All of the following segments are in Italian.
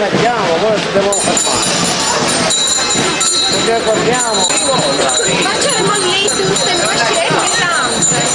mettiamo, poi ci devono fermare. Perché guardiamo. Facciamo lì tutte noi pesante.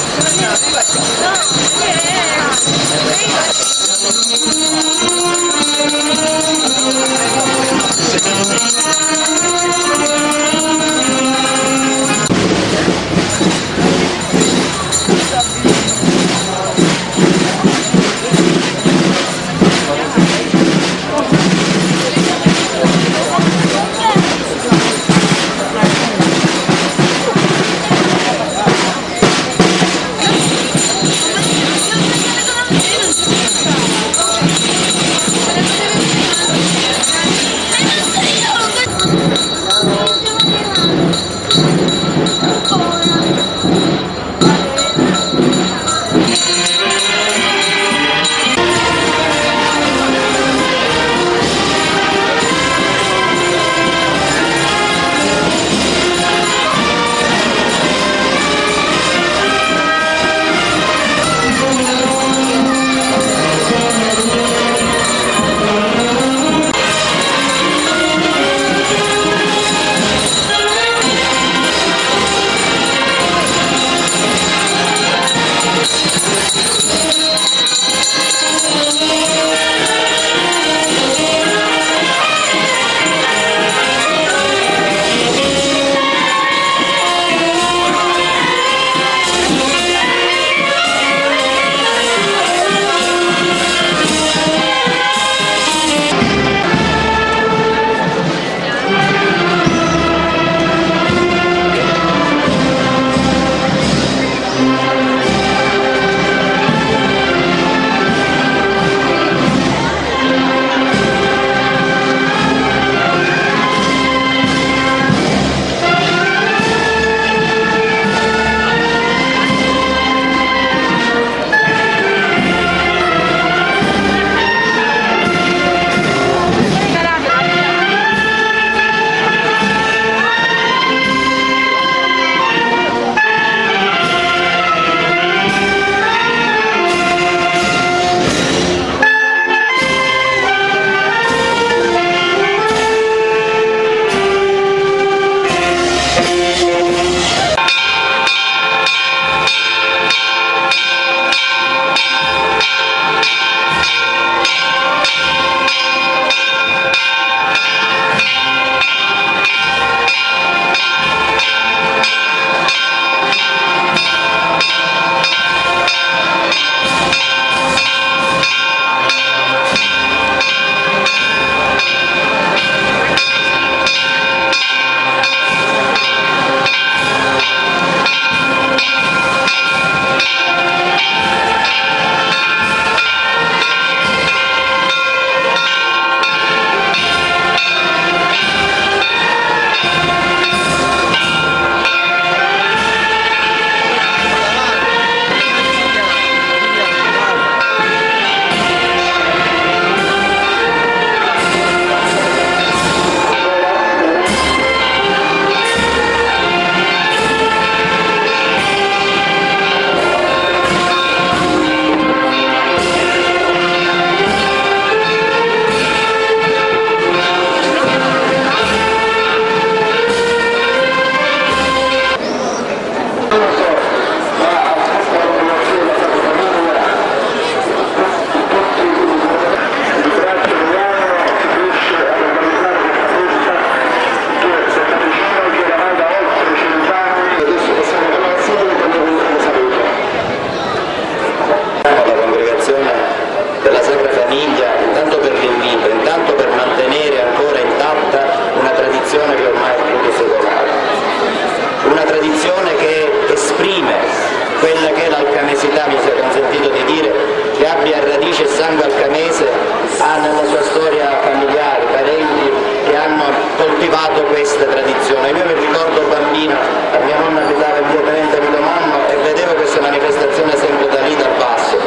No, coltivato questa tradizione. Io mi ricordo bambino, a mia nonna abitava immediatamente a Milomano e vedevo questa manifestazione sempre da lì dal basso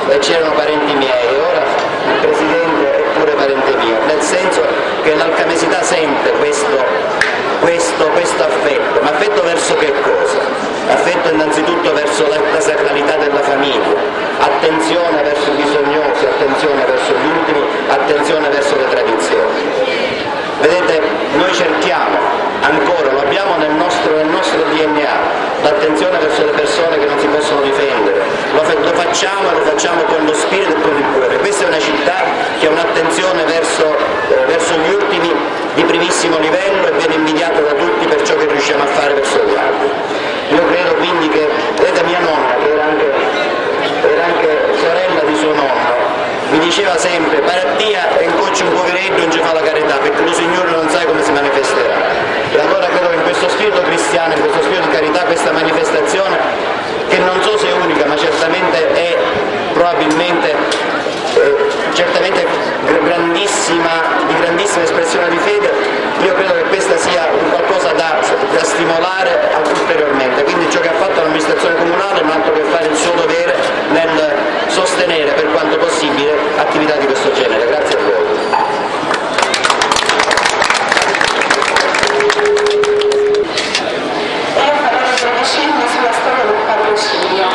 e c'erano parenti miei, e ora il Presidente è pure parente mio, nel senso che l'alcamesità sente questo affetto, ma affetto verso che cosa? Affetto innanzitutto verso la sacralità della famiglia, attenzione verso i bisognosi, attenzione verso gli ultimi, attenzione verso le tradizioni. possono difendere. Lo facciamo con lo spirito e con il cuore. Questa è una città che ha un'attenzione verso gli ultimi di primissimo livello e viene invidiata da tutti per ciò che riusciamo a fare verso gli altri. Io credo quindi che, veda mia nonna, che era anche sorella di suo nonno, mi diceva sempre: parattia e incocci un poveretto non ci fa la carità, perché lo Signore non sa come si manifesterà. E allora credo che in questo spirito cristiano, in questo spirito di carità, questa manifestazione, che non so se è unica, ma certamente è certamente di grandissima espressione di fede, io credo che questa sia un qualcosa da stimolare ulteriormente. Quindi ciò che ha fatto l'amministrazione comunale non ha altro che fare il suo dovere nel sostenere per quanto possibile attività di questo genere. Grazie a voi. Sulla storia del patrocinio.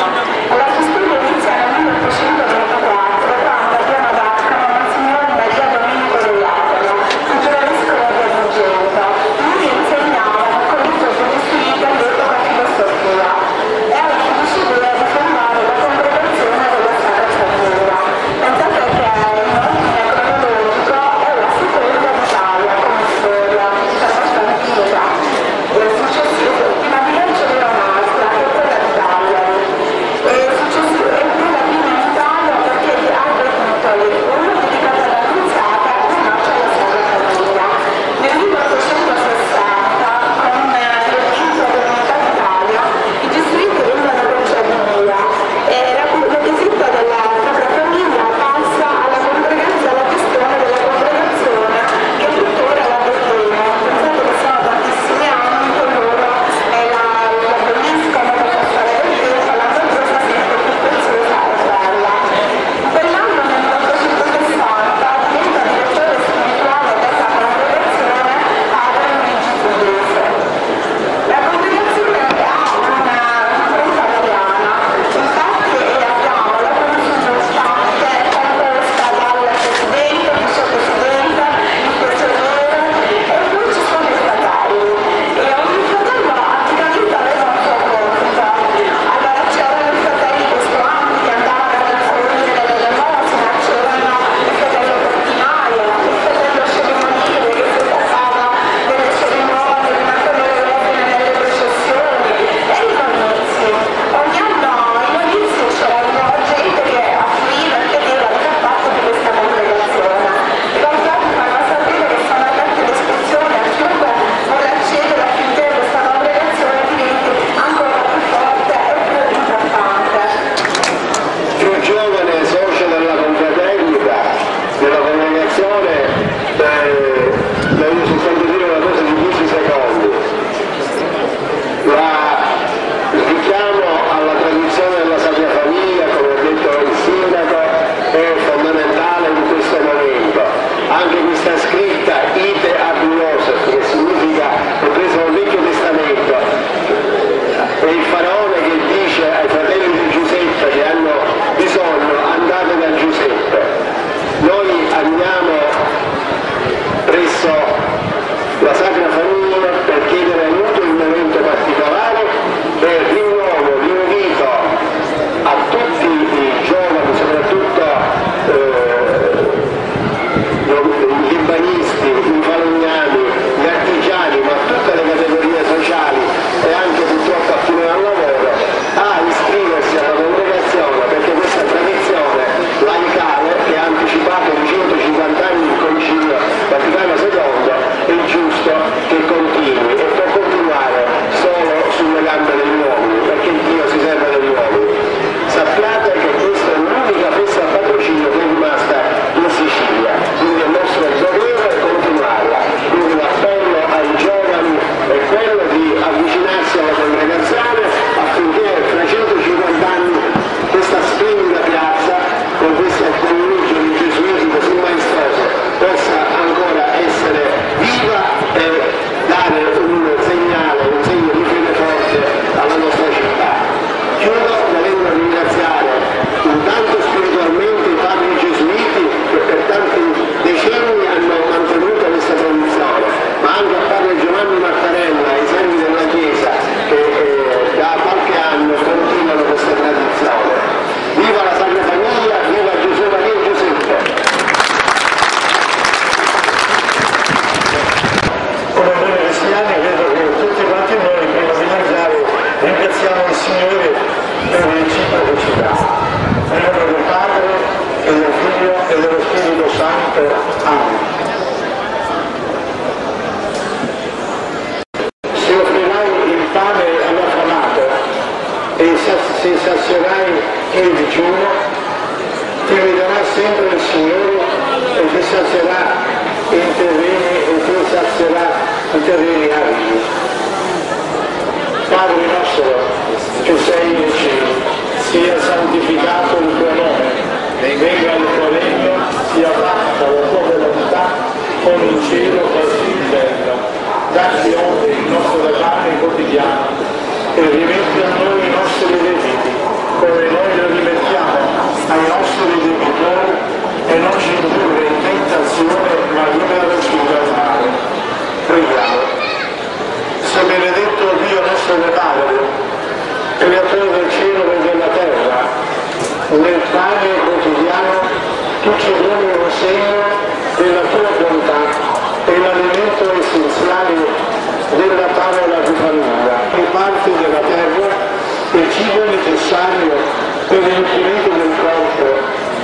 La sua storia inizia nel 1824, quando a Piano d'Ascoli Monsignor Maria Domenico Dell'Aquila, futuro vescovo di Agrigento. Lui insegnava nel collegio gesuita all'epoca filosofia e aveva deciso di fondare la congregazione della Sacra Famiglia. Pensate che in ordine cronologico è la seconda d'Italia come storia, per nostra antica. Successivo, prima di legge della nostra, che è quella di Cagliari, e successivo è quella prima in Italia perché di Albert Montoli, uno dedicato all'Annunziata e un altro alla Sacra Famiglia. Nel 1860, con l'evento dell'Unità d'Italia, i gesuiti vengono conceduti e la visita della Sacra Famiglia passa alla gestione della congregazione che tuttora la detiene. Pensate che sono tantissimi anni con loro e la beniscono per passare del tempo, la cosa sempre più preziosa e bella. Quell'anno nel 1860 diventa direttore spirituale della congregazione padre Luigi Pugliese. La congregazione ha un'impronta mariana, infatti abbiamo la commissione stante composta dal presidente, vicepresidente, il tesoriere e poi ci sono i fratelli e ogni fratello attivamente aveva un suo compito. Allora c'erano i fratelli costuanti che andavano a fornire delle elemosine, c'erano il fratello portinaio, il fratello cerimoniere che si occupava delle cerimonie, di mettere le ordini nelle processioni e i novizi. Ogni anno i novizi c'erano gente che affluiva e chiedeva il fatto di questa congregazione. I bambini fanno sapere che sono aperte le iscrizioni a chiunque vuole accedere affinché questa congregazione diventi ancora più forte e più importante. Più giovane socio della confraternita, della congregazione, voglio soltanto dire una cosa di 10 secondi. Il richiamo alla tradizione della Sacra Famiglia, come ha detto il sindaco, è fondamentale in questo momento. Anche questa scritta ite abulosa, che significa è presa dal Vecchio Testamento, è il faraone che dice ai fratelli di Giuseppe che hanno bisogno: andate da Giuseppe. Noi andiamo presso la Sacra Famiglia per chiedere aiuto in un momento particolare e rinnovo l'invito a tutti i giovani, soprattutto gli urbanisti, i falegnami, gli artigiani, ma tutte le categorie sociali e anche purtroppo a chi non ha lavoro, a iscriversi alla congregazione, perché questa tradizione laicale che ha anticipato di 150 anni il Concilio Vaticano II è giusto che continui e può continuare solo sulle gambe degli uomini, perché Dio si serve degli uomini. Sappiate che questa è l'unica festa a patrocinio che è rimasta in Sicilia, quindi è il nostro dovere chiamato. Amen. Se offrirai il pane all'affamato e se sazierai il digiuno, ti guiderà sempre il Signore e ti sazierà in terreni e ti sazierà in terreni aridi. Padre nostro, che sei nei cieli, sia santificato il tuo nome, venga il tuo regno, sia fatta la tua volontà, come in cielo così in terra. Dacci oggi il nostro pane quotidiano e rimetti a noi i nostri debiti, come noi lo rimettiamo ai nostri debitori, e non ci indurre in tentazione, ma liberaci dal male. Preghiamo. Sia benedetto Dio nostro Padre, creatore del cielo e della terra, nel pane quotidiano tu ci doni un segno della tua bontà e l'alimento essenziale della tavola di famiglia, le parti della terra, il cibo necessario per l'infinito del corpo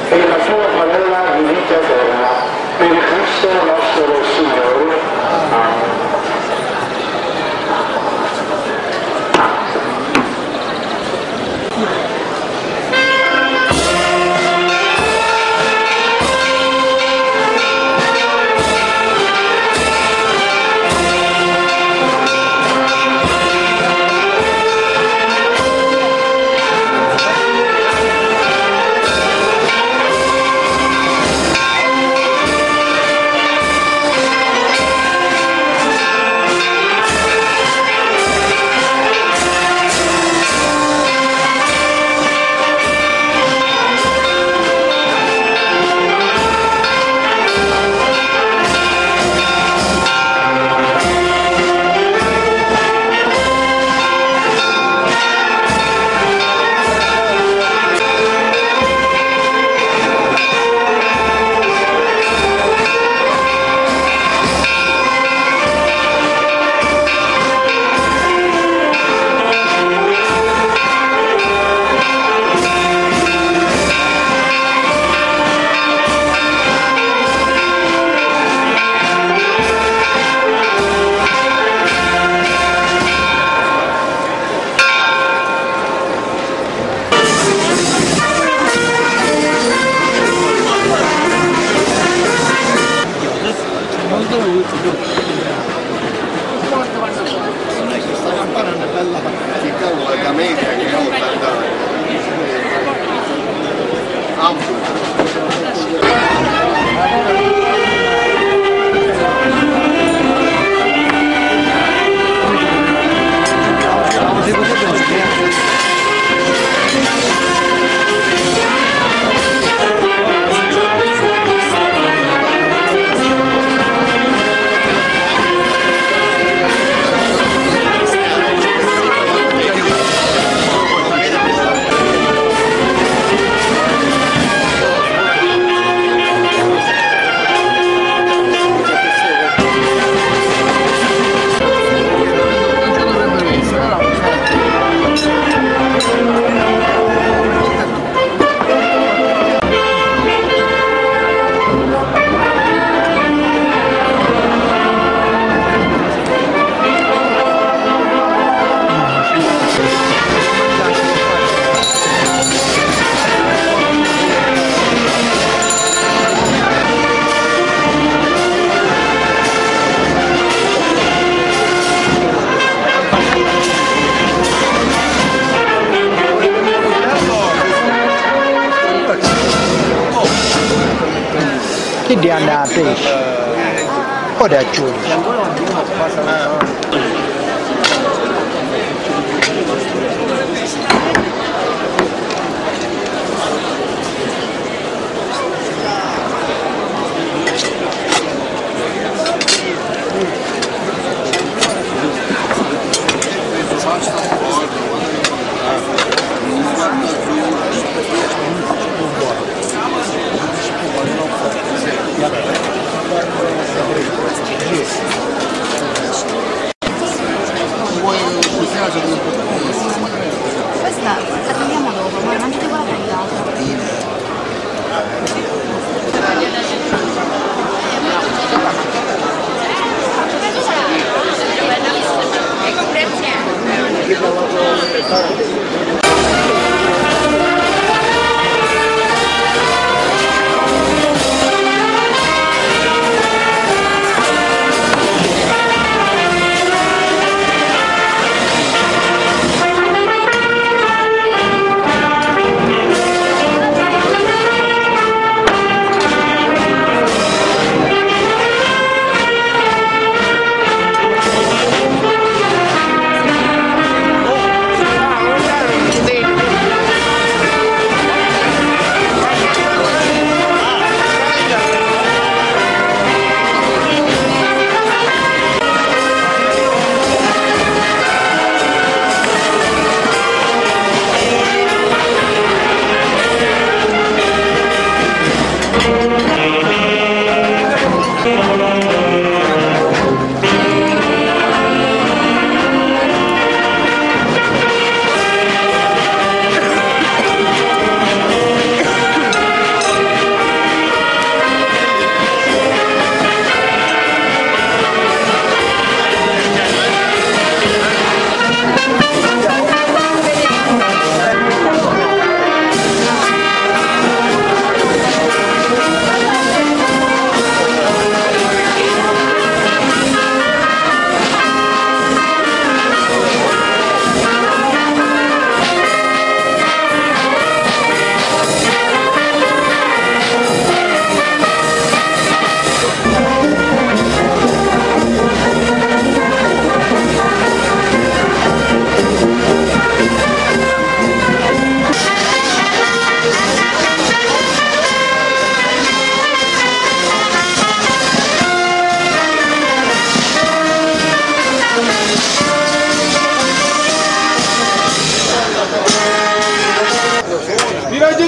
e la tua parola di vita eterna, per Cristo nostro Signore. Amen. Chi di andare a pesce? O da giudice? Questa la togliamo dopo, ma mangiate quella tagliata.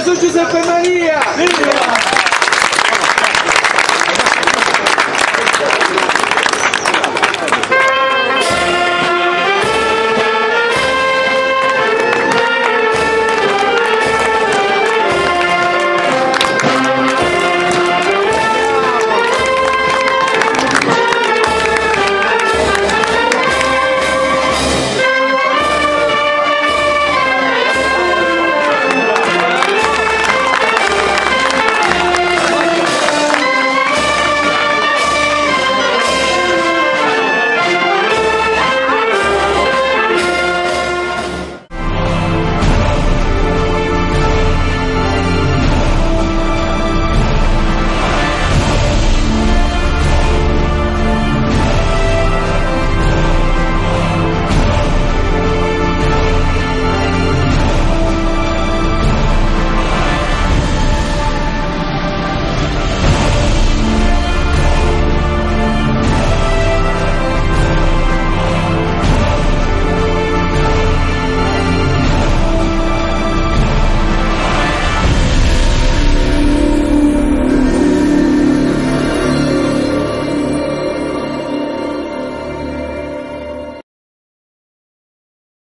Gesù Giuseppe Maria!